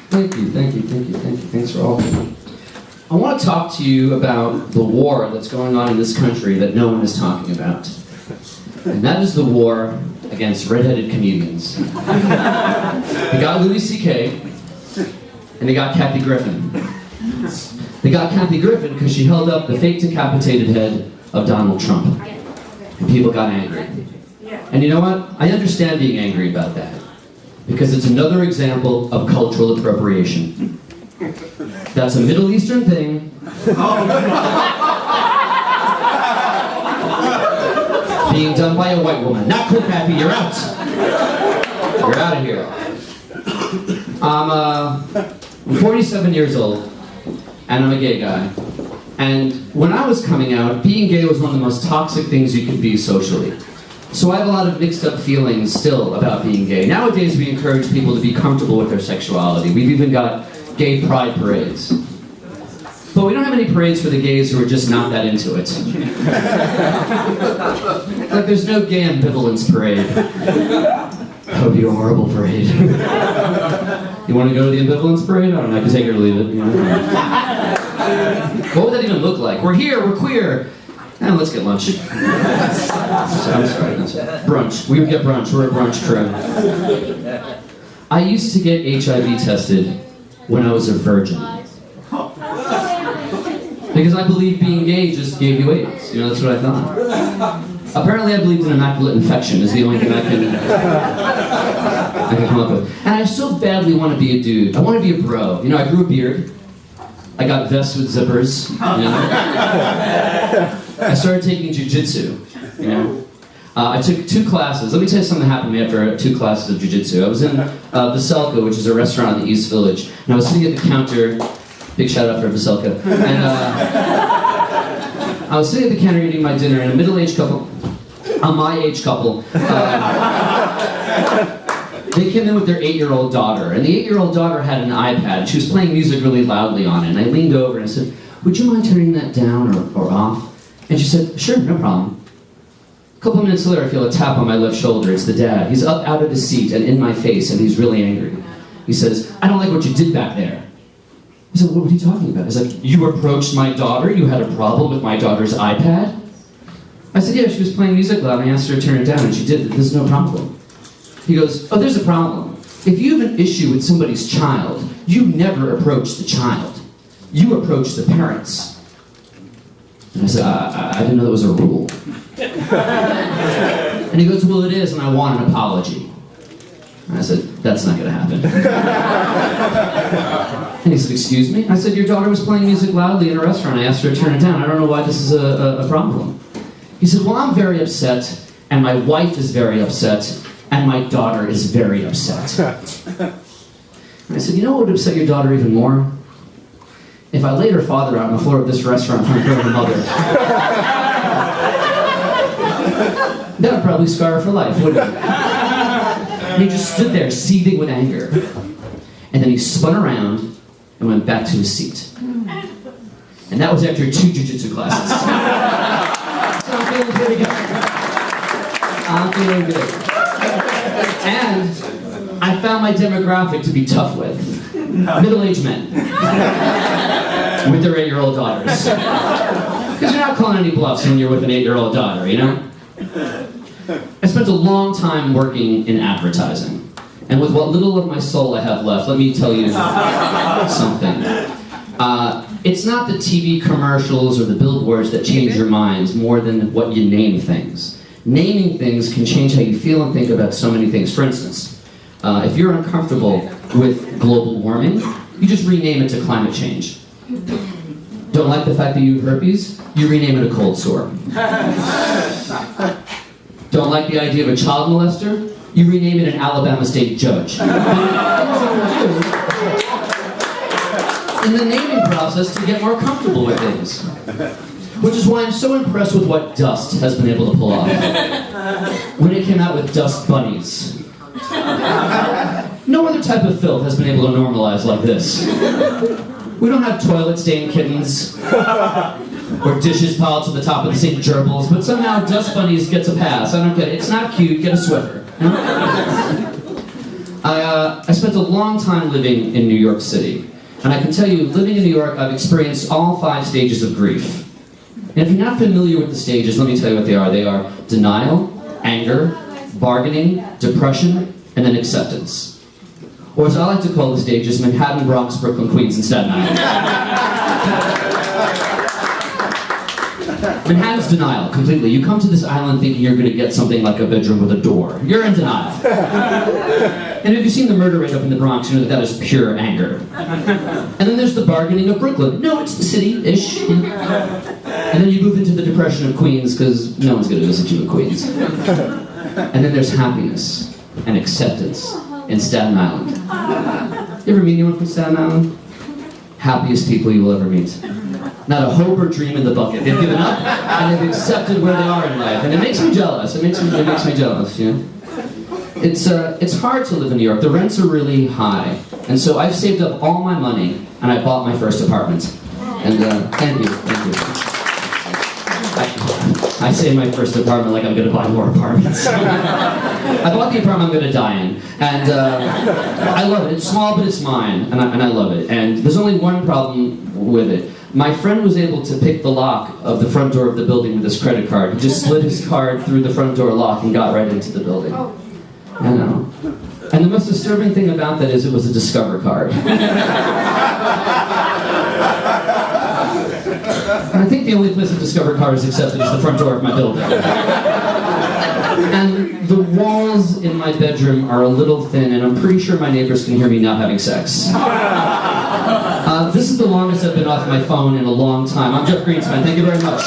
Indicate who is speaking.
Speaker 1: Thank you. Thanks for all. I want to talk to you about the war that's going on in this country that no one is talking about. And that is the war against redheaded comedians. They got Louis C.K. and they got Kathy Griffin. They got Kathy Griffin because she held up the fake decapitated head of Donald Trump. And people got angry. And you know what? I understand being angry about that. Because it's another example of cultural appropriation. That's a Middle Eastern thing. Being done by a white woman. Not cool, Kathy, you're out. You're out of here. I'm 47 years old, and I'm a gay guy. And when I was coming out, being gay was one of the most toxic things you could be socially. So I have a lot of mixed up feelings still about being gay. Nowadays we encourage people to be comfortable with their sexuality. We've even got gay pride parades. But we don't have any parades for the gays who are just not that into it. Like there's no gay ambivalence parade. That would be a horrible parade. You want to go to the ambivalence parade? I don't know, I can take it or leave it. You know? What would that even look like? We're here, we're queer. And let's get lunch. I'm sorry. Brunch. We would get brunch. We're a brunch crew. I used to get HIV tested when I was a virgin. Because I believed being gay just gave you AIDS. You know, that's what I thought. Apparently I believed in immaculate infection is the only thing I can come up with. And I so badly want to be a dude. I want to be a bro. You know, I grew a beard. I got vests with zippers. You know? I started taking jiu-jitsu, you know. I took 2 classes. Let me tell you something that happened to me after 2 classes of jiu-jitsu. I was in Veselka, which is a restaurant in the East Village, and I was sitting at the counter. Big shout out for Veselka. And I was sitting at the counter eating my dinner, and a middle-aged couple, a my-age couple, they came in with their 8-year-old daughter, and the 8-year-old daughter had an iPad. She was playing music really loudly on it, and I leaned over and I said, "Would you mind turning that down or off?" And she said, "Sure, no problem." A couple of minutes later, I feel a tap on my left shoulder. It's the dad. He's up out of his seat and in my face, and he's really angry. He says, "I don't like what you did back there." I said, "What are you talking about?" He's like, "You approached my daughter? You had a problem with my daughter's iPad?" I said, "Yeah, she was playing music loud, and I asked her to turn it down, and she did. There's no problem." He goes, "Oh, there's a problem. If you have an issue with somebody's child, you never approach the child. You approach the parents." And I said, I didn't know that was a rule. And he goes, "Well, it is, and I want an apology." And I said, "That's not going to happen." And he said, "Excuse me?" I said, "Your daughter was playing music loudly in a restaurant. I asked her to turn it down. I don't know why this is a problem." He said, "Well, I'm very upset, and my wife is very upset, and my daughter is very upset." And I said, "You know what would upset your daughter even more? If I laid her father out on the floor of this restaurant in front of her mother." That would probably scar her for life, wouldn't it? And he just stood there seething with anger. And then he spun around and went back to his seat. And that was after 2 jiu-jitsu classes. So I'm feeling pretty good. I'm feeling good. And I found my demographic to be tough with. Middle-aged men. With their 8-year-old daughters. Because you're not calling any bluffs when you're with an 8-year-old daughter, you know? I spent a long time working in advertising. And with what little of my soul I have left, let me tell you something. It's not the TV commercials or the billboards that change your minds more than what you name things. Naming things can change how you feel and think about so many things. For instance, if you're uncomfortable with global warming, you just rename it to climate change. Don't like the fact that you have herpes? You rename it a cold sore. Don't like the idea of a child molester? You rename it an Alabama state judge. In the naming process to get more comfortable with things. Which is why I'm so impressed with what Dust has been able to pull off. When it came out with Dust Bunnies. No other type of filth has been able to normalize like this. We don't have toilet-stained kittens, or dishes piled to the top of the sink gerbils, but somehow Dust Bunnies gets a pass. I don't get it. It's not cute. Get a Swiffer. I spent a long time living in New York City. And I can tell you, living in New York, I've experienced all 5 stages of grief. And if you're not familiar with the stages, let me tell you what they are. They are denial, anger, bargaining, depression, and then acceptance. Or as I like to call the stages, Manhattan, Bronx, Brooklyn, Queens, and Staten Island. Manhattan's denial, completely. You come to this island thinking you're going to get something like a bedroom with a door. You're in denial. And if you've seen the murder rate up in the Bronx, you know that is pure anger. And then there's the bargaining of Brooklyn. No, it's the city-ish. And then you move into the depression of Queens, because no one's going to visit you in Queens. And then there's happiness and acceptance in Staten Island. You ever meet anyone from Staten Island? Happiest people you will ever meet. Not a hope or dream in the bucket. They've given up and they've accepted where they are in life. And it makes me jealous. It makes me jealous, you know? It's hard to live in New York. The rents are really high. And so I've saved up all my money and I bought my first apartment. And thank you. I say my first apartment like I'm going to buy more apartments. I bought the apartment I'm going to die in. And I love it. It's small, but it's mine. And I love it. And there's only one problem with it. My friend was able to pick the lock of the front door of the building with his credit card. He just slid his card through the front door lock and got right into the building. I know. And the most disturbing thing about that is it was a Discover card. I think the only place a Discover card is accepted is the front door of my building. And the walls in my bedroom are a little thin, and I'm pretty sure my neighbors can hear me not having sex. This is the longest I've been off my phone in a long time. I'm Jeff Greenspan. Thank you very much.